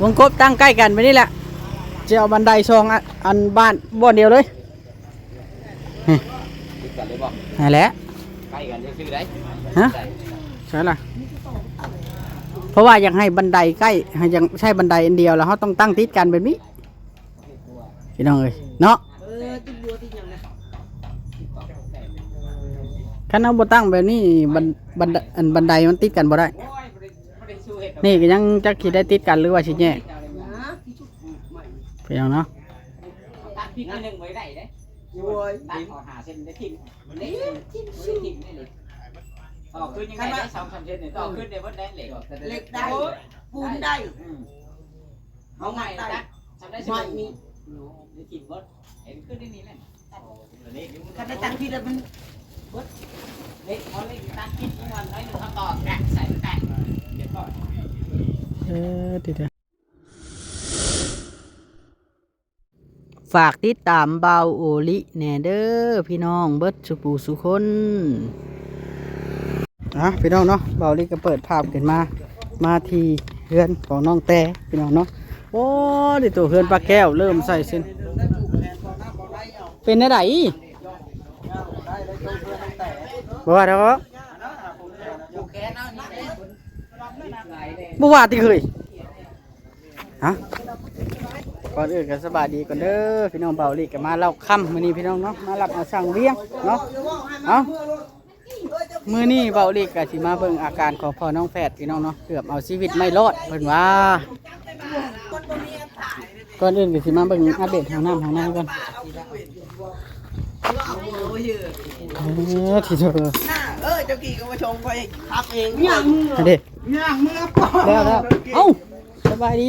วงกบตั้งใกล้กันไปนี่แหละจะเอาบันไดซองอันบ้านบ่อนเดียวเลยติดกันเลยบ่นั่นแหละใกล้กันซื่อๆได้ฮะใช่ล่ะเพราะว่าอยากให้บันไดใกล้ให้ยังใช่บันไดอันเดียวแล้วเขาต้องตั้งติดกันแบบนี้พี่น้องเอ้ยเนาะคันเอาบ่ตั้งแบบนี้บันไดมันติดกันบ่ได้นี่ก็ยังจะคิดได้ติดกันหรือว่าสิแยกพี่น้องเนาะตัดพริกนิดนึงไว้ได้เด้ตัดขอหาเส้นได้ทิ้งได้ทิ้งได้เลยต่อขึ้นยังไงได้2-3เส้นนี่ต่อขึ้นได้บ่ได้เหล็กได้ปูนได้เอาใหม่นะทำได้สิมีได้ทิ้งบ่เห็นขึ้นได้นี่แหละถ้าได้ตัดพี่แล้วมันบ่เล็กเอาเล็กตัดพริกก่อนน้อยนึงเขาต่อแกะใส่แกะเดี๋ยวก่อนดีฝากติดตามเบาโอลิแนเดอร์พี่น้องเบิร์ดสุปูสุคนพี่น้องเนาะเบาโอลิก็เปิดภาพขึ้นมาที่เฮือนของน้องแต่พี่น้องเนาะโอ้ดิตัวเฮือนปลาแก้วเริ่มใส่เส้นเป็นอะไรบัวเด้อบัวที่เคยก่อนอื่นก็สบายดีก่อนเด้อพี่น้องเบาลีก็มาเล่าค่ำมื้อนี้พี่น้องเนาะมารับเอาสั่งเวียงเนาะมื้อนี้เบาลีก็สิมาเบิ่งอาการของพ่อน้องแฝดพี่น้องเนาะเกือบเอาชีวิตไม่รอดเพิ่นว่าก่อนอื่นก็สิมาเบิ่งอัปเดตทางน้ำก่อนที่เธอเจ้ากี่ก็มาชงไปพักเองย่างมือป่ะแล้วเอ้าสบายดี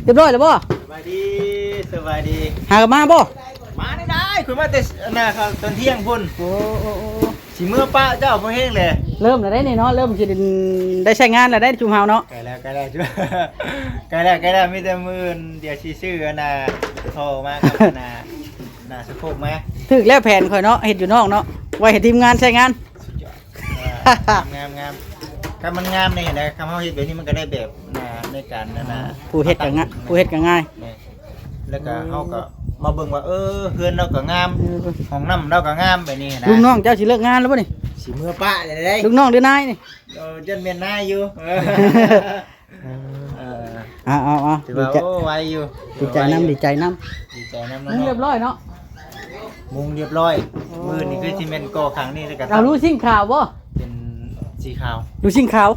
เรียบร้อยแล้วบ่สบายดีหากันมาบ่มาได้คุณมาแต่นะครับตอนเที่ยงพุ่นโอ้สีเมื่อป้าเจ้าพ่อเฮงเลยเริ่มแล้วได้นี่เนาะเริ่มจะได้ใช้งานแล้วได้จุ่มเฮาเนาะใกล้แล้วจุ่มใกล้แล้วมีแต่มือเดี๋ยวชื่อโทรมาครับสะโพกมาถึกแล้วแผนข่อยเนาะเห็ดอยู่นอกเนาะไว้เห็ดทีมงานใช้งานงามถ้ามันงามนี่นะคำเขาเห็ดแบบนี้มันก็ได้แบบในการผู้เห็ดก็ง่ายแล้วก็เขาก็มาเบิ่งว่าเฮือนเราก็งามห้องน้ำเราก็งามแบบนี้นะลูกน้องเจ้าสิเลิกงานแล้วป่ะนี่สิเมื่อป้าได้ลูกน้องเดือนนายนี่จนเมียนนายอยู่ถือว่าไวอยู่ดีใจน้ำมุงเรียบร้อยเนาะมุงเรียบร้อยมือนี่คือซีเมนต์ก่อขังนี่แล้วกันเรารู้สิ่งข่าวบ่เป็นสีขาวรู้สิ่งข่าว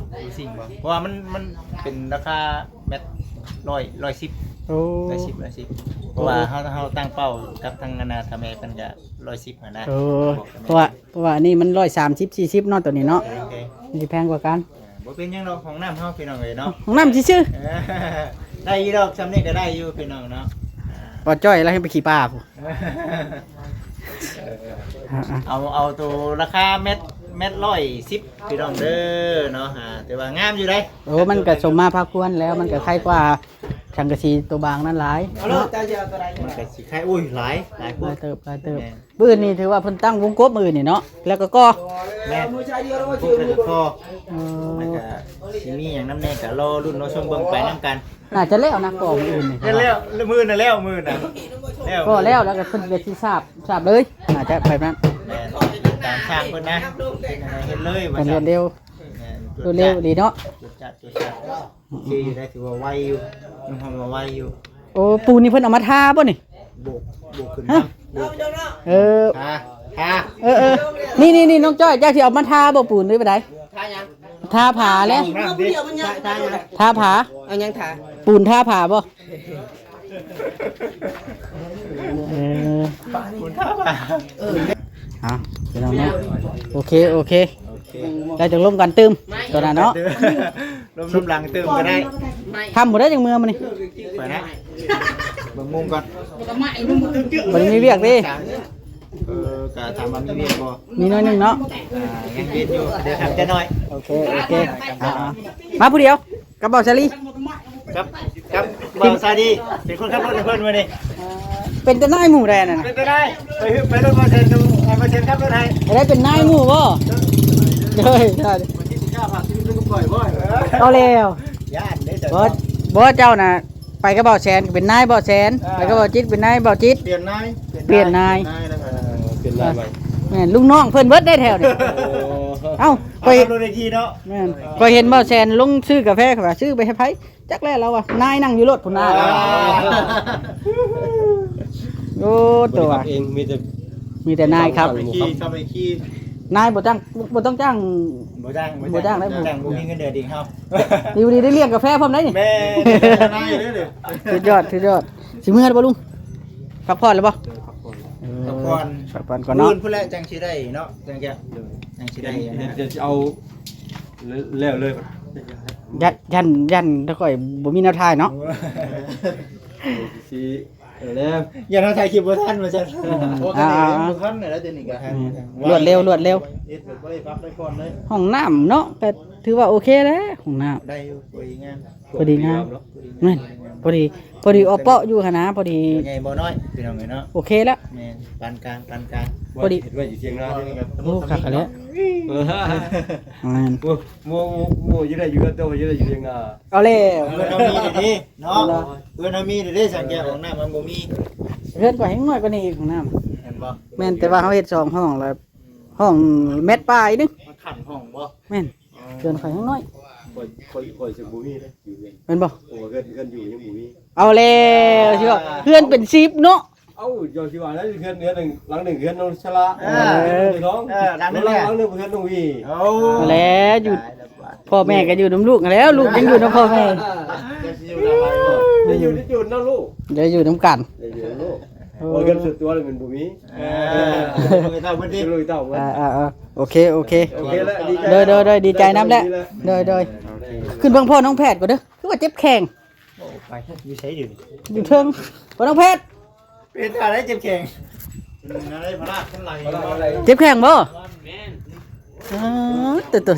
บ่เพราะว่ามันเป็นราคาเม็ด110โอ้110เพราะว่าเขาตั้งเป้ากับทางนาทำเองเป็นจะ110นะเพราะว่านี่มัน130-40เนาะตัวนี้เนาะมันจะแพงกว่ากันบ่เป็นยังดอกของน้ำเฮาพี่น้องเอ้ยเนาะของน้ำชื่อได้อยู่ดอกซ้ำนี่ก็ได้อยู่พี่น้องเนาะปอจ้อยแล้วให้ไปขี่ปลาผู้เอาตัวราคาเม็ด110พี่น้องเด้อเนาะแต่ว่างามอยู่ได้มันก็สมมาพาควรแล้วมันก็ใครกว่าชังกะชีตัวบางนั้นหลายมันก็สิใครอุ้ยหลายเติบบื้อนี่ถือว่าเพิ่นตั้งวงกบมือนี่เนาะแล้วก็แม่ก็แล้วก็สิมีอย่างน้ำแน่ก็รอรุ่นน้องชมเบิ่งไปนำกันน่าจะแล้วนะก่อมือนี่แล้วมือน่ะแล้วก็แล้วก็เพิ่นจะสิทราบเลยน่าจะแบบนั้นตามทางเพิ่นนะเห็นเลยว่าเร็วดีเนาะจัดที่ได้ถือว่าไวอยู่ยังทำมาไวอยู่ปูนี่เพิ่นเอามาทาป่ะนี่โบกขึ้นทานี่น้องจ้อยเจ้าที่เอามาทาบ่ปูนด้วยไปไหนทาผาแล้วทาผาเอายังทาปูนทาผาบ่ปูนทาผาพี่น้องเนี่ยโอเคได้จังร่วมกันตื้มตัวนั้นเนาะร่วมหลังตื้มก็ได้ทำหมดได้จังมือมันนี่ไปนะเบิ่งมุมก่อนมันมีเวียกดิกะทำมามีเวียกบ่มีน้อยนึงเนาะยังเวียกอยู่เดี๋ยวทำจะน้อยโอเคมาผู้เดียวกับบ่าวชาลีครับบ่าวชาลีเป็นคนขับรถให้เพิ่นมื้อนี้เป็นแต่นายหมู่แดนน่ะเป็นแต่นายไปรถมาเซ็นดูมาเซ็นขับรถให้ได้เป็นนายหมู่บ่ใช่วันที่19ฝากชีวิตลูกปล่อยบ่เอาแล้วย่านได้จ้ะ บ่เจ้าน่ะไปกับเบาแสนก็เป็นนายเบาแสนไปกับเบาจิตเป็นนายเบาจิต เปลี่ยนนาย เปลี่ยนนาย แล้วกัน เป็นลายใหม่ แม่นลุงน้องเพิ่นเบิดได้แถวนี่เอ้า ไป ไป ดูในทีเนาะ แม่นก็เห็นเบาแสนลงซื้อกาแฟเขาว่าซื้อไปให้ไผจักแล้วเราว่านายนั่งอยู่รถพุ่นน่ะโอ้ตัว เองมีแต่ มีแต่นายครับ ขี่เข้าไปขี่ นายบ่ต้องจ้าง บ่จ้าง บ่จ้างได้บ่ จ้างบ่มีเงินเดือนดีครับ ดีดีได้เลี้ยงกาแฟพร้อมได้นี่ แม่นายเด้อเด้อ สุดยอดสิมื้อแล้วบ่ลุงพักผ่อนแล้วบ่ ตะกอน พักผ่อนก่อนเนาะ พื้นพุ่นแหละจังสิได้เนาะจังจะจังสิได้นะ จะเอาแล้วเลย ยันถ้าค่อยบ่มีแนวทางเนาะ สิแล้ว อย่าทำถ่ายคลิปบ่ทันว่าซั่นโอ้กันนี่บ่ทันแล้วเดี๋ยวนี้ก็ รวดเร็ว เฮ็ดแบบบ่ได้พักได้ก่อนเลย ห้องน้ำเนาะก็ถือว่าโอเคแล้วห้องน้ ได้อยู่คุยงาน ำพอดีงามแม่นพอดีออเปาะอยู่หั่นนะพอดี ใหญ่บ่น้อยพี่น้องเอ้ยเนาะ โอเคแล้ว แม่นปานกลางปานกลาง พอดี ไว้อยู่เชียงรายนี่ครับ โอ้คักแล้วแม่น โมอยู่ได้อยู่กับโตอยู่ได้อยู่เชียงราย เอาแล้ว เพื่อนเอามีเด้เนาะเพื่อนเอามีเด้สังเกตของน้ำมันบ่มี เพื่อนก็แฮงน้อยกว่านี้อีกห้องน้ เห็นบ่ ำแม่นแต่ว่าเฮาเฮ็ด2ห้องแล้วห้องเม็ดปลายนึง มันขันห้องบ่ แม่นเกินข่อยแฮงน้อย คอยสิบ่มีเลยอยู่เอง แม่นบ่ โอ้กันอยู่ยังบ่มี เอาแล้วสิว่าเพื่อนเป็น10เนาะ เอ้าโยสิว่าแล้วเฮือนเนื้อนึงหลังนึงเฮือนน้องชลาท้อง ดัง ห นั่น ลั แหละ งนึงเฮือนน้องวี โอ้ เอาแล้วอยู่พ่อแม่ก็อยู่นํลูกแล้วลูกยังอยู่นํพ่อแม่ จะสิอยู่ทำไมบ่ ได้อยู่ที่จุดนะลูก เดี๋ยวอยู่นํกัน ได้อยู่ลูกโอ้กันสุดตัวเลยมันบ่มี เต้าเพิ่นดิ ลูกเต้ามัน โอเค โอเคแล้วดีใจ โดยดีใจน้ำแล้วโดยขึ้นเบิ่งพ่อน้องแพทย์ก่อนเด้อคือว่าเจ็บแข้ง ไปอยู่ใช้ดิ อยู่เทิงพ่อน้องแพทย์ เป็นอะไรเจ็บแข้งอะไรพลาดขึ้นไหล เจ็บแข้งบ่ตัว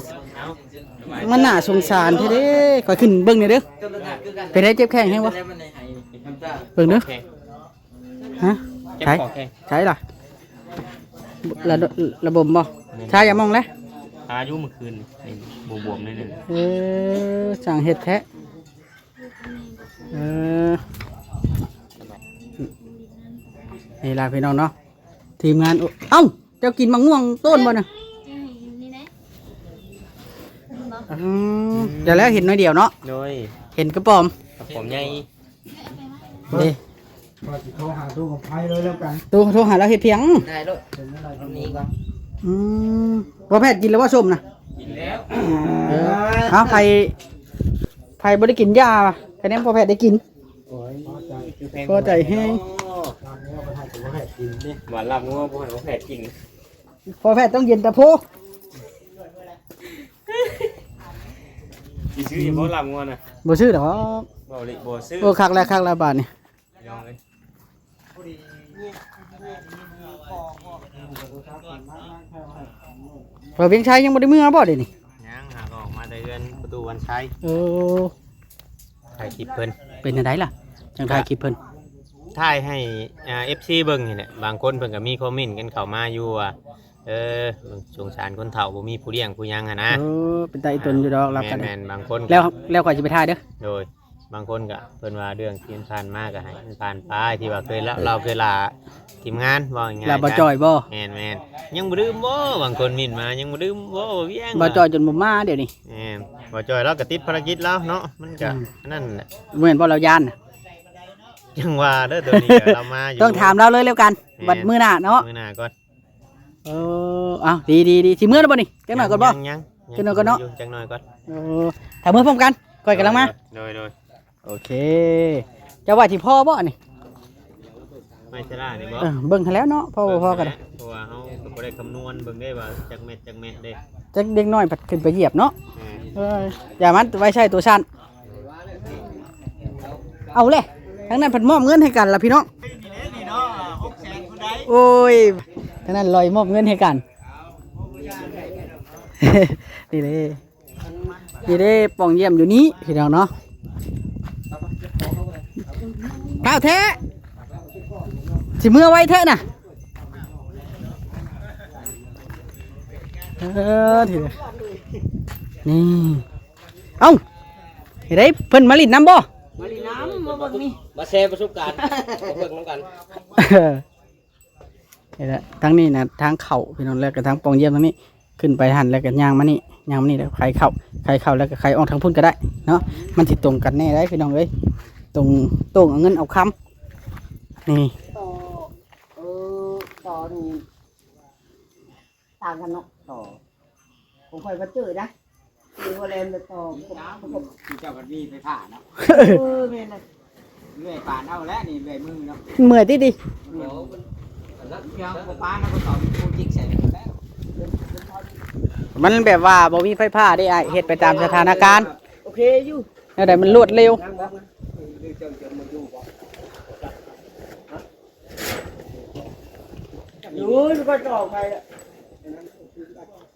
มันน่าสงสารแท้เด้ขอยขึ้นเบิ่งหน่อยเด้อเป็นได้เจ็บแข้งแฮงบ่เบิ่งเด้อฮะใช่ล่ะระบบบ่ใช่อย่ามองแล้ว อายุเมื่อคืนนี่บวมๆนิดนึง สั่งเห็ดแท้นี่ล่ะพี่น้องเนาะทีมงานเอ้าเจ้ากินมะม่วงต้นบ่น่ะ นี่นะ เดี๋ยวแล้วเห็นน้อยเดียวเนาะ โดย เห็นกระป๋อม กับผมใหญ่ นี่ โทรหาตู้กับไผเลยแล้วกัน ตัวโทรหาเราเห็ดเพียง ได้ลูกนี่ก่อน ว่าแพทย์กินแล้วว่าส้มนะ กินแล้ว เอาใครบ่ได้กินยาคะแนนพอแพทย์ได้กินพอใจแห้ง หวานลำงัวพวกเขาแผดกิน พอแพทย์ต้องเย็นตะโพ กี่ซื้อยังเพราะลำงัวนะ บ่ซื้อดอก บ่ลิบ่ซื้อ โอ้คักแล้วบาทนี่ ยองเลย พอเพียงชัยยังบ่ได้มือบ่เด้นี่ ยังหาก็ออกมาได้เดือนประตูวันชัย เออ ถ่ายคลิปเพิ่น เป็นจังไดล่ะจังถ่ายคลิปเพิ่น ถ่ายให้FC เบิ่งนี่แหละบางคนเพิ่นก็มีคอมเมนต์กันเข้ามาอยู่ว่าสงสารคนเฒ่าบ่มีผู้เลี้ยงผู้หยังหั่นนะ เป็นตาอีตนอยู่ดอกรับกัน แม่นๆบางคน แล้วก่อนสิไปถ่ายเด้อ โดยบางคนก็เพิ่นว่าเรื่องที่ผ่านมาก็ให้มันผ่านไปที่ว่าเคยเราเคยลาทีมงานว่าง่ายๆ แล้วบ่จอยบ่ แม่นยังบ่ลืมบ่บางคนมินมายังบ่ลืมบ่เวียง บ่จอยจนบ่มาเดี๋ยวนี้ แม่นบ่จอยเราก็ติดภารกิจแล้วเนาะมันก็นั่นแหละ เหมือนบ่เราย่านน่ะ ยังว่าเด้อตัวนี้ก็เรามาอยู่ ต้องถามเราเลยแล้วกันบัดมื้อหน้าเนาะ มื้อหน้าก่อน เอาดีสิมื้อแล้วบ่นี่จังหน่อยก่อนบ่ ยัง จังหน่อยก่อนเนาะ จังหน่อยก่อน ถ้ามื้อพร้อมกันก่อยกำลังมา โดย โอเคจะว่าที่พ่อบ่นี่ ไม่ใช่ล่ะนี่บ่ เบิ่งให้แล้วเนาะพ่อพ่อกัน เพราะว่าเฮาก็บ่ได้คำนวณเบิ่งได้ว่าจักเม็ดเด้ จักเด็กน้อยผัดขึ้นไปเหยียบเนาะ แม่น อย่ามันไว้ใช้ตัวสั้นเอาเลยทั้งนั้นผัดมอบเงินให้กันล่ะพี่น้อง นี่เนาะ600,000ผู้ใด โอ้ยทั้งนั้นลอยมอบเงินให้กัน นี่เด้ป่องเยี่ยมอยู่นี้พี่น้องเนาะข้าวแท้สิเมื่อไว้แท้น่ะทีเดียวนี่เอ้าเห็นได้เพิ่นมาลิดน้ำบ่ มาลีน้ำมาเบิ่งนี่ มาแชร์ประสบการณ์มาเบิ่งน้ำกัน นี่แหละทั้งนี้นะทางเข่าพี่น้องแล้วก็ทางปองเยี่ยมทั้งนี้ขึ้นไปหันแล้วก็ย่างมานี่แล้วใครเข้าแล้วก็ใครออกทางพุ่นก็ได้เนาะมันสิตรงกันแน่ได้พี่น้องเอ้ยตรงเอาเงินเอาคำนี่ ต่อต่อนี่ต่างกันเนาะต่อผมคอยมาเจอนะคือว่าแลนไปต่อผม ที่เจ้าบัดนี้ไปผ่าเนาะ แม่นเลย เลื่อยป่านเอาแล้วนี่เลื่อยมือเนาะ เมื่อยติดิ เดี๋ยวเกี่ยวกับป้านะก็ต่อปูจิกใส่แล้ว มันแบบว่าบ่มีไฟฟ้าได้ไอ้เฮ็ดไปตามสถานการณ์ โอเคอยู่ แล้วแต่มันรวดเร็ว อยู่ก็ต่อไปละ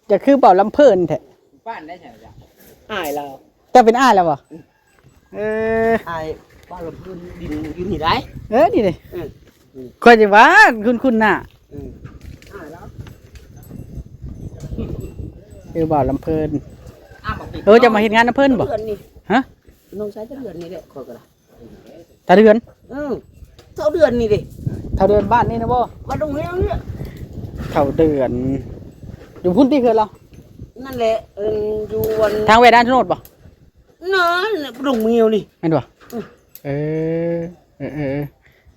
จะคือเป่าลำเพิ่นแท้ ป้านได้ใช่ไหมจ๊ะ อ้ายเรา แต่เป็นอ้ายแล้วบ่เออ อ้ายบ้านเราพื้นดินอยู่นี่ได้ นี่ดิค่อยสิว่าคุณน่ะ อ้ายเรา คือเป่าลำเพิ่น อ้าวบอกปิด จะมาเฮ็ดงานลำเพิ่นบ่ เดือนนี่ ฮะ น้องชายจะเดือนนี่แหละคอยกัน ตาเดือน เท่าเดือนนี่ดิ เท่าเดือนบ้านนี่นะบ่ มาตรงนี้เนี่ย เท่าเดือนอยู่พุ่นที่เคือนเรา นั่นแหละอยู่วัน ทางเวดานโนดบ่ นั่นตรงเมียวนี่ แม่นบ่เออ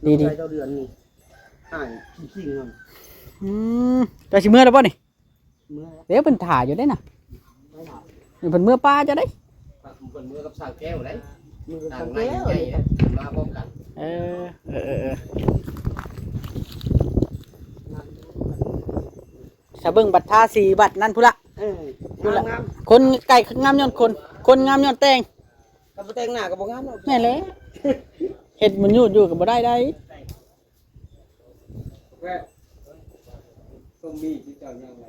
ดี เท่าเดือนนี่อ้ายจริงๆมัน จะสิเมื่อแล้วบ่นี่ เมื่อ เดี๋ยวเพิ่นถ่าอยู่ได้น่ะเพิ่นเมื่อป้าจะได้ คนมือกับสาวแก้วเลย มือ ต่า สั ง ง ใน เกต ใหญ่มาพร้อมกัน เออสะเบิ่งบัตรทาสีบัตรนั่นพุ่นละ งาม คนไก่งามย้อนคนงามย้อนแต่ง กับแต่งหน้ากับบ่งาม แม่นเลยเฮ็ดมันอยู่ก็บ่ได้ แม่ต้องมีที่เจ้ายังไง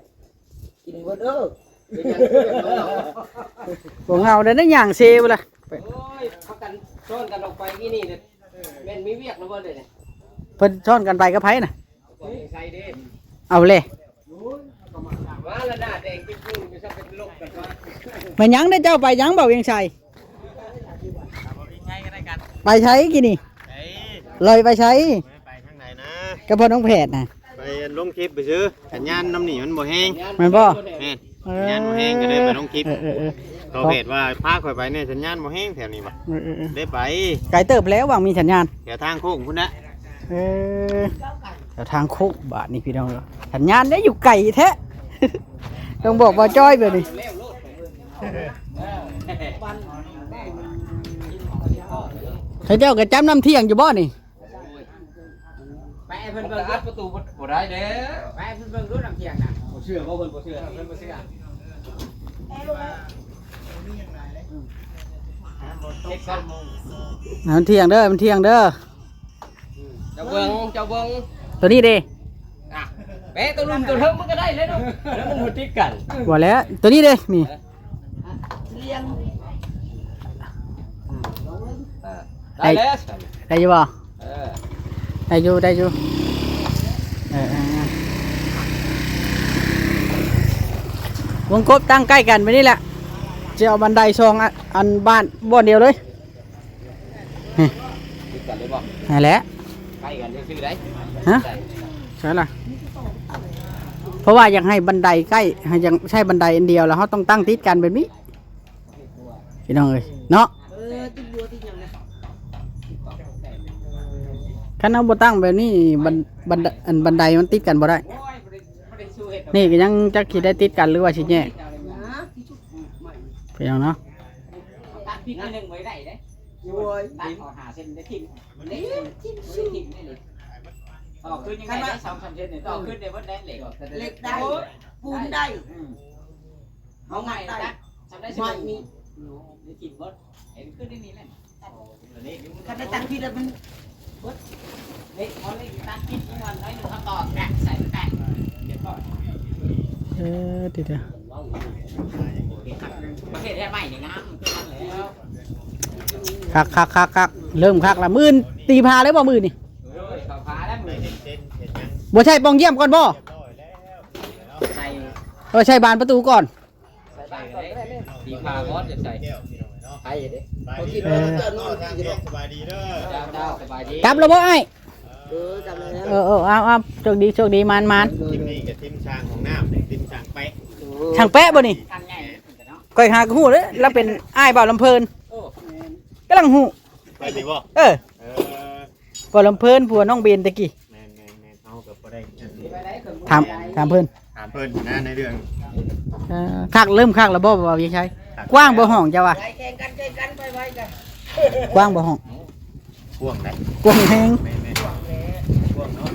กินเบิดเด้อ เป็นยังไง บ่เฮาได้ได้ย่างเซบ่ล่ะ โอ้ยพักกันซ้อนกันออกไปที่นี่เนี่ยแม่นมีเวียกแล้วบ่เลยเนี่ย เพิ่นช้อนกันไปกับไผน่ะ ใส่เด้ เอาเลย มาแล้วหน้าแดงปิ้งๆอยู่ซะเป็นลกกันว่า มาหยังได้เจ้าไปหยังเบาเวียงชัยไปใช้กี่นี่เลยไปใช้ ไปทางไหนนะ กับพ่อน้องแพทย์น่ะ ไปลงคลิปไปซื้อสัญญาณน้ำหนีมันบ่แห้ง แม่นบ่ แม่นสัญญาณบ่แห้งก็เลยไปลงคลิป เออ เขาเพจว่าพาข่อยไปเนี่ยสัญญาณบ่แห้งแถวนี้บ่ได้ไป ไกลเติบแล้วว่างมีสัญญาณ แถวทางโค้งพุ่นนะ เออแต่ทางโคกบาทนี่พี่น้องสัญญาณได้อยู่ไกลแท้ ต้องบอกว่าจ้อยแบบนี้ให้เจ้าก็จำน้ำเที่ยงอยู่บ่นี่ ไปเพิ่นเบิ่ง อัดประตูบ่ได้เด้อ ไปเพิ่นเบิ่งรู้น้ำเที่ยงน่ะ บ่เชื่อบ่เพิ่นบ่เชื่อ เพิ่นบ่เชื่อเช็คก่อน มันเที่ยงเด้อมันเที่ยงเด้อ เจ้าเบิ่ง ตัวนี้เด้ อ่ะแม่ตัวลุมตัวเทิงมันก็ได้เลยเนาะแล้วมันหัวติดกัน ว่าแล้วตัวนี้เด้นี่ เลี้ยง ได้แล้ว ได้อยู่บ่ เออ ได้อยู่วงกบตั้งใกล้กันไปนี่แหละจะเอาบันไดซองอันบ้านบ่อนเดียวเลย ติดกันเลยบ่ นั่นแหละ ใกล้กันซื่อๆได้ ฮะ ใช่ล่ะเพราะว่าอยากให้บันไดใกล้ให้ยังใช่บันไดอันเดียวแล้วเขาต้องตั้งติดกันแบบนี้พี่น้องเอ้ยเนาะ ติดบัวติดยังไง คันเอาบ่ตั้งแบบนี้บันไดมันติดกันบ่ได้ โอ้ยบ่ได้สู้เฮ็ด นี่ก็ยังจักสิได้ติดกันหรือว่าสิแยก นะที่ชุดใหม่ พี่น้องเนาะ ตัดพริกนิดนึงไว้ได้เด้ โอ้ย ตัดออกหาเส้นได้ทิ้งได้ทิ้งได้เลยต่อขึ้นยังไงได้2-3เส้นนี่ต่อขึ้นได้บ่ได้เหล็ก เหล็กได้ปูนได้ เอาไงตัดทำได้สิมีได้กินบ่เห็นขึ้นได้นี่แหละ ถ้าได้ตังค์ที่แล้วมัน เฮ้ยเขาเล่นตัดพริกมันน้อยนึงเขาต่อแกะใส่แกะเดี๋ยวก่อน เดี๋ยว ประเทศใหม่นี่งามขึ้นแล้ว คักเริ่มคักละมื่นตีพาเลยบ่มื่นนี่ เขาพาแล้วมือ บ่ใช่ปองเยี่ยมก่อนบ่ ใส่ ใช่บานประตูก่อน ใส่บ้านก่อนก็ได้เลย ตีพาบอสจะใส่ ไปเด้ สบายดี เออ สบายดีเด้อ เจ้าสบายดี กลับแล้วบ่ไอ้ จำเลยนะ เอาโชคดีโชคดีมาน ทีมนี้กับทีมช่างของน้ำทีมช่างไป ช่างแปะบ่นี่ ทางใหญ่เนาะ ก้อยหากฮู้เด้อแล้วเป็นอ้ายบ่าวลำเพิ่น โอ้ กำลังฮู้ ไปดีบ่ เออ เออ บ่าวลำเพิ่นผัวน้องเบนตะกี้ แม่นเอากับบ่ได้ ไปได้เพิ่น ถามเพิ่น ถามเพิ่นนะในเรื่อง คักเริ่มคักแล้วบ่บ่าวพี่ชัยกว้างบ่ห้องจ้ะวะ ไปแข่งกันไปไว้กัน กว้างบ่ห้อง พ่วงได้ กว้างแฮง แม่พ่วงเนาะ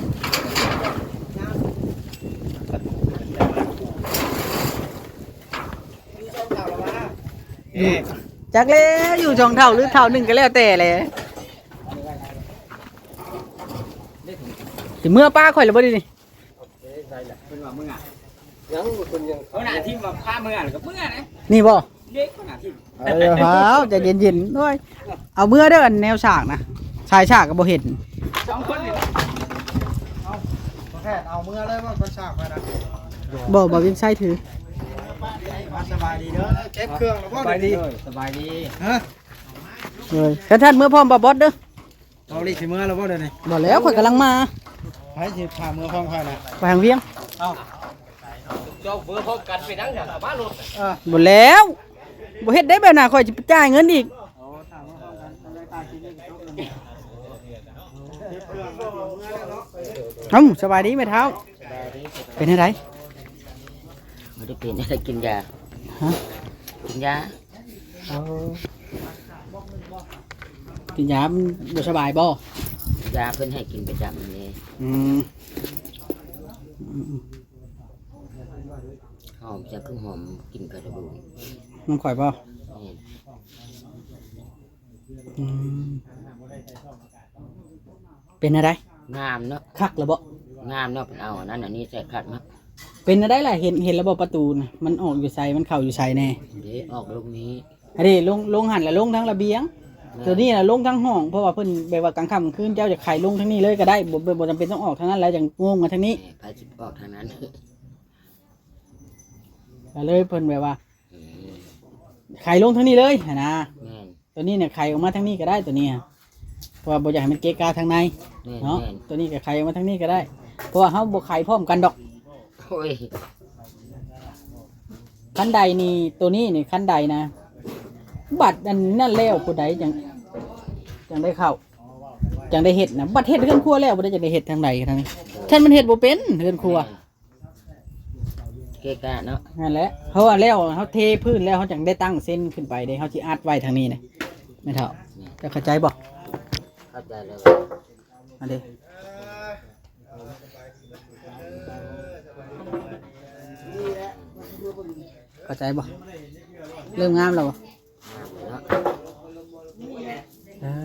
เอ๊ะ จักแล้วอยู่2เท่าหรือเท่าหนึงก็แล้วแต่แหละสิเมื่อป้าข่อยแล้วบ่ดินี่ เพิ่นว่ามึงอ่ะ ยังคนยัง เขาหน้าที่ว่าพามึงอ่ะแล้วก็มึงอ่ะนะ นี่บ่ เด็กเขาหน้าที่ เฮาใจเย็นๆด้วยเอาเมื่อเด้ออันแนวฉากนะชายฉากก็บ่เห็น สองคนนี่ แค่เอามือเลยว่าก็ฉากไปนะ บ่บ่วินใช้ถือ สบายดีเด้อเก็บเครื่องแล้วบ่ สบายดีสบายดี ฮะ เลยท่านเมื่อพร้อมบ่บอสเด้อ เอาลิสิมือแล้วบ่เดี๋ยวนี้ บ่แล้วข่อยกำลังมา ไผสิพามือพร้อมค่อยนะ ไปทางเวียง เจ้าเบอร์พบกันไปนั่งแถวบ้านรถ บ่แล้วบ่เฮ็ดได้แบบน่ะข่อยสิไปจ่ายเงินอีกสบายดีไหมเท้าเป็นจังได ไม่ได้เป็นอะไรกินยา ฮะ กินยา กินยามันบ่สบายบ่ ยาเพิ่นให้กินประจำนี่ อืม หอมจะคือหอมกินกระดูก มันข่อยบ่ นี่ อืมเป็นอะไร งามเนาะ คักแล้วบ่ งามเนาะเป็นเอาอันนั้นอันนี้ใส่ขัดมั้ง เป็นอะไรล่ะเห็นแล้วบ่ประตูน่ะมันออกอยู่ไสมันเข้าอยู่ไสแน่ เดี๋ยวออกลูกนี้ อันนี้ลงหันแล้วลงทั้งระเบียง ตัวนี้นะลงทั้งห้องเพราะว่าเพิ่นแบบว่ากลางค่ำคืนเจ้าจะไขลงทั้งนี้เลยก็ได้บ่จำเป็นต้องออกทางนั้นแล้วจังงงมาทางนี้ ไปจิบออกทางนั้น ก็เลยเพิ่นแบบว่า อืม ไขลงทั้งนี้เลยหั่นนะ แม่น ตัวนี้เนี่ยไขออกมาทางนี้ก็ได้ตัวนี้เพราะว่าบ่อยากให้มันเกะกะทางใน แม่น เนาะ แม่น ตัวนี้ก็ไขออกมาทางนี้ก็ได้ เพราะว่าเฮาบ่ไขพร้อมกันดอก โอ้ย คันใดนี่ตัวนี้นี่คันใดนะ บัตรอันนั่นแล้วผู้ใดจังได้เข้าจังได้เฮ็ดนะบัตรเฮ็ดเรือนครัวแล้วบ่ได้จังได้เฮ็ดทางใดทางนี้ท่านมันเฮ็ดบ่เป็นเรือนครัว เกะกะเนาะ นั่นแหละเพราะว่าแล้วเขาเทพื้นแล้วเขาจังได้ตั้งเส้นขึ้นไปได้เขาที่อัดไว้ทางนี้นะไม่เท่าจะเข้าใจบ่ เข้าใจแล้ว อันนี้เข้าใจบ่เริ่มงามแล้วบ่ งามเนาะ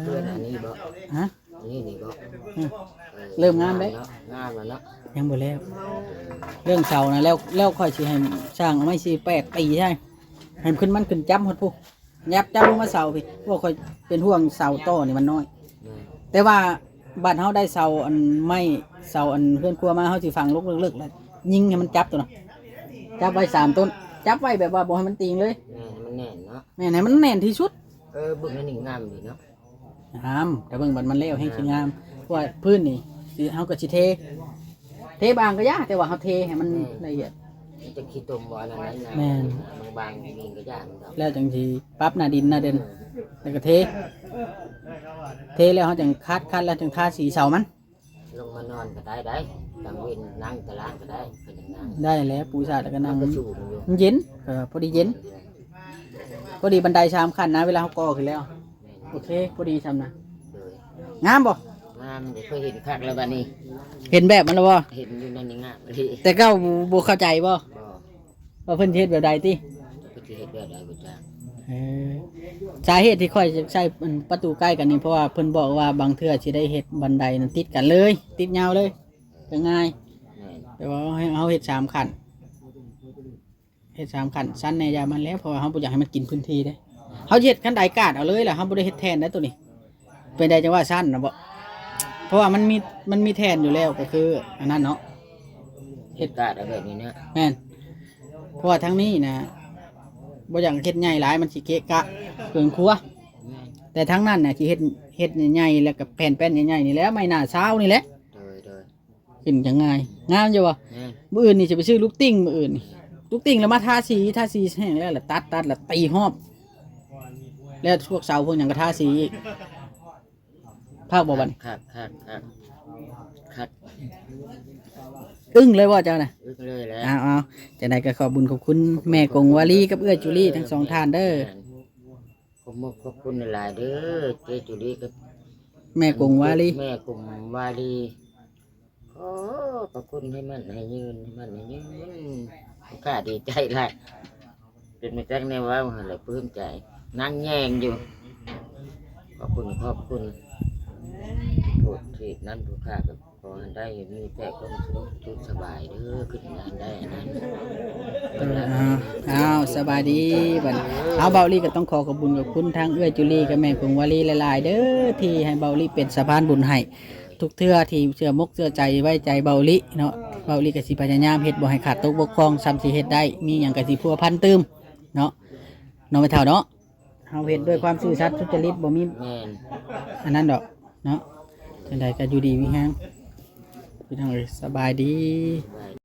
เพื่อนอันนี้บ่ ฮะ อันนี้นี่บ่ เริ่มงามเด้ เนาะงามแล้วเนาะ ยังบ่แล้วเรื่องเสานะแล้วค่อยสิให้สร้างเอาไม้สิ8ปีใช่ให้ขึ้นมันขึ้นจับหมดผู้ยับจับลงมาเสาพี่พวกค่อยเป็นห่วงเสาต่อนี่มันน้อย แม่น แต่ว่าบ้านเฮาได้เสาอันไม้เสาอันเพื่อนครัวมาเฮาสิฝังลูกเลิกๆแล้วยิงให้มันจับตัวน่ะจับไว้3ต้นจับไว้แบบว่าบ่ให้มันติงเลย แม่นมันแน่นเนาะ แม่นให้มันแน่นที่สุด เบิ่งอันนี้งามดีเนาะ งามแต่เบิ่งบัดมันแล้วแฮงสิงามเพราะว่าพื้นนี่สิเฮาก็สิเทบางก็ยากแต่ว่าเฮาเทให้มันละเอียด มันจะขี้ตมบ่อันนั้นนะ แม่น บางๆวิ่งก็ยากเนาะ แล้วจังสิปรับหน้าดินหน้าเด่นแล้วก็เทแล้วเฮาจังคัดแล้วจังทาสีเสามัน ลงมานอนก็ได้กลางเว้นนั่งตารางก็ได้เป็นอย่างนั้น ได้แล้วปูสาดแล้วก็นั่ง ก็สูงอยู่ มันเย็นพอดีเย็นพอดีบันได3ขั้นนะเวลาเฮาก่อขึ้นแล้วโอเคพอดีซำนะ เลย งามบ่ งามเดี๋ยวเคยเห็นคักแล้วบัดนี้ เห็นแบบมันแล้วบ่ เห็นอยู่ในนี้งามเลย แต่ก็บ่เข้าใจบ่ บ่ ว่าเพิ่นเฮ็ดแบบใดติ ก็สิเฮ็ดแบบใดบ่จ้า สาเหตุที่ค่อยจะใช้ประตูใกล้กันนี่เพราะว่าเพิ่นบอกว่าบางเทื่อสิได้เฮ็ดบันไดนั้นติดกันเลย ติดยาวเลยก็ง่าย แม่น แต่ว่าให้เฮาเฮ็ด3ขั้นเฮ็ด3ขั้นสั้นแน่ยามันแล้วเพราะว่าเฮาบ่อยากให้มันกินพื้นที่เด้เฮาเฮ็ดขั้นใดกาดเอาเลยล่ะเฮาบ่ได้เฮ็ดแทนได้ตัวนี้เป็นได้จังว่าสั้นนะบ่เพราะว่ามันมีแทนอยู่แล้วก็คืออันนั้นเนาะ เฮ็ดกาดเอาแบบนี้เนาะ แม่นเพราะว่าทั้งนี้นะบ่อยากเฮ็ดใหญ่หลายมันสิเกะกะ เกินครัวแต่ทั้งนั้นน่ะที่เฮ็ดใหญ่ๆแล้วก็แผ่นแป้นใหญ่ๆนี่แหละไม่น่าเช้านี่แหละ โดย ขึ้นจังง่ายงามอยู่บ่มื้ออื่นนี่จะไปซื้อลูกติ้งมื้ออื่นนี่ลูกติ้งแล้วมาทาสีแห้งแล้วตัดแล้วตีหอบแล้วพวกเสาพวกหยังก็ทาสีอีกภาคบ่บัดนี้ คัก อึ้งเลยว่าเจ้าน่ะ อึกเลยแหละ เอาจะได้ก็ขอบบุญขอบคุณแม่กงวาลีกับเอื้อจุลีทั้งสองท่านเด้อ ขอบคุณหลายเด้อเจจุลีกับ แม่กงวาลี แม่กลุ่มวาลีขอขอบคุณให้มันให้ยืนกล้าดีใจหลายเป็นมาจากในว่าอะไรปลื้มใจนั่งแยงอยู่ขอบคุณพูดที่นั่นผู้ข้าก็ขอให้ได้มีแต่ความสุขสบายเด้อขึ้นงานได้นั่น เอาสบายดีบัดเอาเบาลีก็ต้องขอขอบคุญขอบคุณทางเอื้อจุลีกับแม่กงวาลีหลายๆเด้อที่ให้เบาลีเป็นสะพานบุญให้ทุกเทื่อที่เชื่อมกเชื่อใจไว้ใจเบาลีเนาะเบาลีก็สิพยายามเฮ็ดบ่ให้ขาดตกบกพร่องซ้ำสิเฮ็ดได้มีหยังก็สิพัวพันเติมเนาะน้องไปเท่าเนาะเฮาเฮ็ดด้วยความซื่อสัตย์สุจริตบ่มี แม่น อันนั้นดอกเนาะจังใดก็อยู่ดีมีแฮงพี่น้องเอ้ยสบายดี สบาย